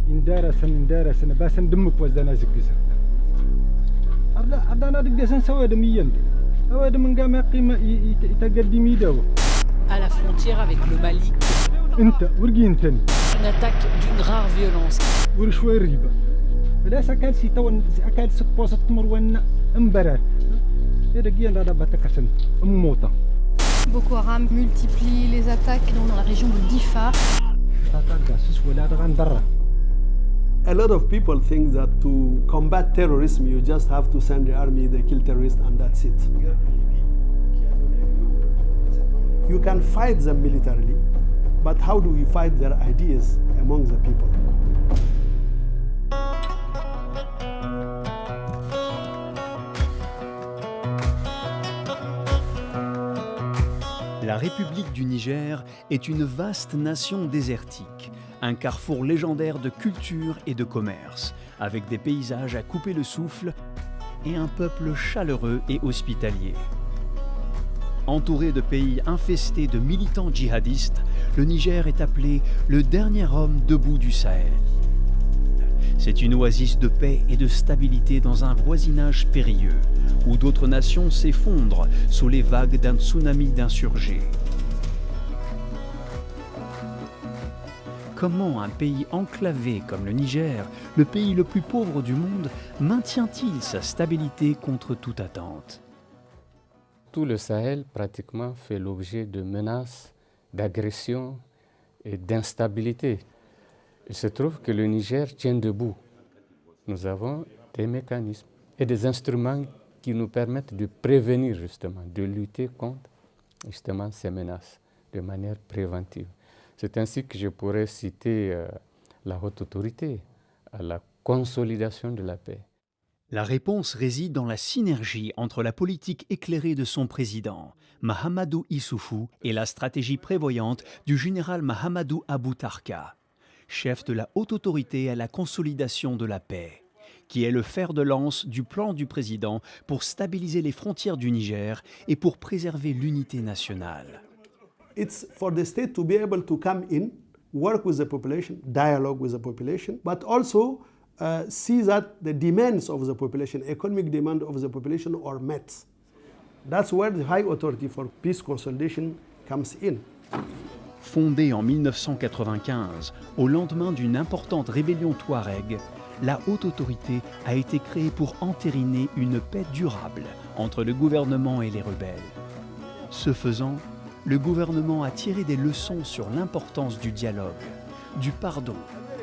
اندارسن باسن دمك وزنا زقزه أردنا دقسن سوى دميين سوى دم قام قيمة يتقدم يدو. À la frontière avec le Mali, أنت ورقين تاني. une attaque d'une rare violence. ورشوي ريبة. فلا سكان سيتون سكان سبوس تمر وين امبرر. هذا جيان هذا بتكسن موتا. Boko Haram multiplie les attaques dans la région de Difa. A lot of people think that to combat terrorism, you just have to send the army, they kill terrorists, and that's it. You can fight them militarily, but how do we fight their ideas among the people? La République du Niger est une vaste nation désertique, un carrefour légendaire de culture et de commerce, avec des paysages à couper le souffle et un peuple chaleureux et hospitalier. Entouré de pays infestés de militants djihadistes, le Niger est appelé le dernier homme debout du Sahel. C'est une oasis de paix et de stabilité dans un voisinage périlleux, où d'autres nations s'effondrent sous les vagues d'un tsunami d'insurgés. Comment un pays enclavé comme le Niger, le pays le plus pauvre du monde, maintient-il sa stabilité contre toute attente? Tout le Sahel pratiquement fait l'objet de menaces, d'agressions et d'instabilité. Il se trouve que le Niger tient debout. Nous avons des mécanismes et des instruments qui nous permettent de prévenir justement, de lutter contre justement ces menaces de manière préventive. C'est ainsi que je pourrais citer la haute autorité à la consolidation de la paix. La réponse réside dans la synergie entre la politique éclairée de son président, Mahamadou Issoufou, et la stratégie prévoyante du général Mahamadou Abou Tarka, chef de la haute autorité à la consolidation de la paix, qui est le fer de lance du plan du président pour stabiliser les frontières du Niger et pour préserver l'unité nationale. It's for the state to be able to come in, work with the population, dialogue with the population, but also see that the demands of the population, economic demand of the population are met. That's where the High Authority for Peace Consolidation comes in. Fondée en 1995, au lendemain d'une importante rébellion touareg, la haute autorité a été créée pour entériner une paix durable entre le gouvernement et les rebelles. Ce faisant, le gouvernement a tiré des leçons sur l'importance du dialogue, du pardon,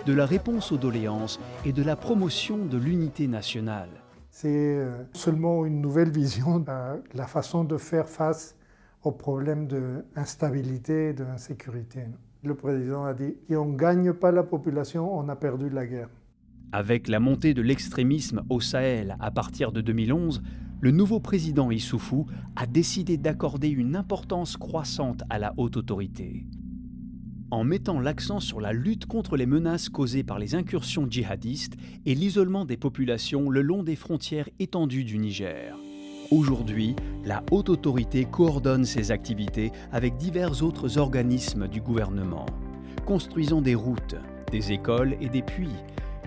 de la réponse aux doléances et de la promotion de l'unité nationale. C'est seulement une nouvelle vision de la façon de faire face aux problèmes d'instabilité et d'insécurité. Le président a dit « si on ne gagne pas la population, on a perdu la guerre ». Avec la montée de l'extrémisme au Sahel à partir de 2011, le nouveau président Issoufou a décidé d'accorder une importance croissante à la haute autorité. En mettant l'accent sur la lutte contre les menaces causées par les incursions djihadistes et l'isolement des populations le long des frontières étendues du Niger. Aujourd'hui, la haute autorité coordonne ses activités avec divers autres organismes du gouvernement, construisant des routes, des écoles et des puits,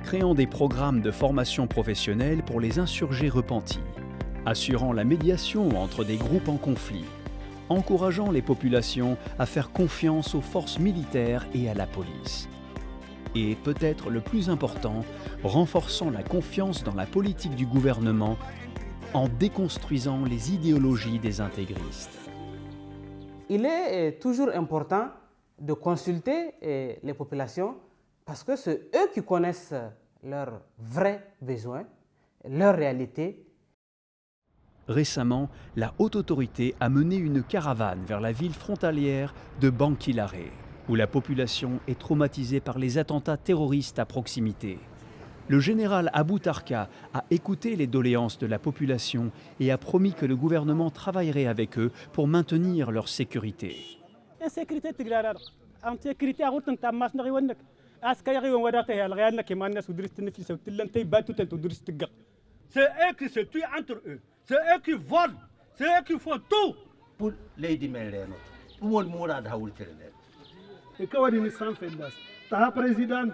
créant des programmes de formation professionnelle pour les insurgés repentis, assurant la médiation entre des groupes en conflit, encourageant les populations à faire confiance aux forces militaires et à la police. Et peut-être le plus important, renforçant la confiance dans la politique du gouvernement en déconstruisant les idéologies des intégristes. Il est toujours important de consulter les populations parce que c'est eux qui connaissent leurs vrais besoins, leur réalité. Récemment, la haute autorité a mené une caravane vers la ville frontalière de Banquilaré, où la population est traumatisée par les attentats terroristes à proximité. Le général Abou Tarka a écouté les doléances de la population et a promis que le gouvernement travaillerait avec eux pour maintenir leur sécurité. C'est eux qui se tuent entre eux, c'est eux qui volent, c'est eux qui font tout. Pour Lady Meleno, pour Mourad Haoul Terre. Et quand on dit sans faire ça, le président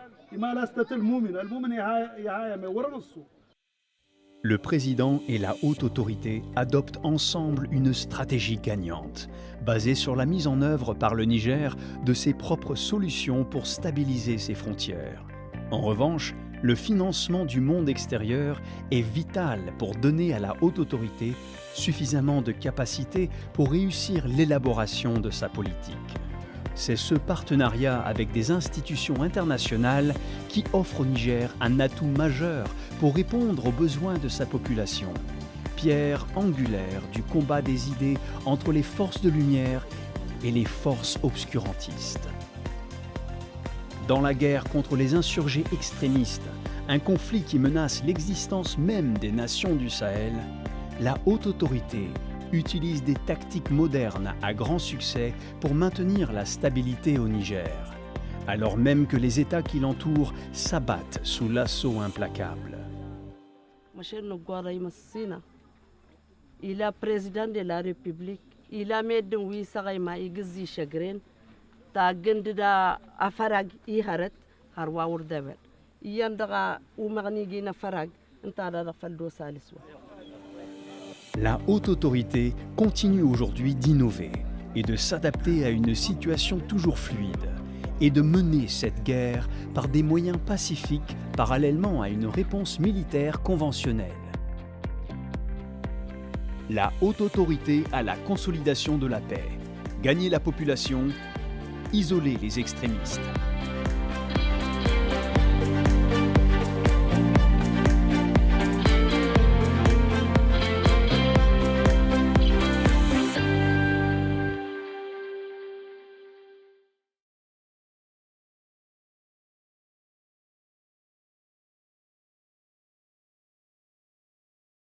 Le président et la haute autorité adoptent ensemble une stratégie gagnante, basée sur la mise en œuvre par le Niger de ses propres solutions pour stabiliser ses frontières. En revanche, le financement du monde extérieur est vital pour donner à la haute autorité suffisamment de capacité pour réussir l'élaboration de sa politique. C'est ce partenariat avec des institutions internationales qui offre au Niger un atout majeur pour répondre aux besoins de sa population, pierre angulaire du combat des idées entre les forces de lumière et les forces obscurantistes. Dans la guerre contre les insurgés extrémistes, un conflit qui menace l'existence même des nations du Sahel, la haute autorité utilise des tactiques modernes à grand succès pour maintenir la stabilité au Niger, alors même que les États qui l'entourent s'abattent sous l'assaut implacable. Il est président de la République. Il a mis de oui sagaima igzi chagrin ta gendida afarag iharet harwa urdabel yandaga umarni gina farag ntada da faldo saliswa. La haute autorité continue aujourd'hui d'innover et de s'adapter à une situation toujours fluide et de mener cette guerre par des moyens pacifiques parallèlement à une réponse militaire conventionnelle. La haute autorité à la consolidation de la paix, gagner la population, isoler les extrémistes.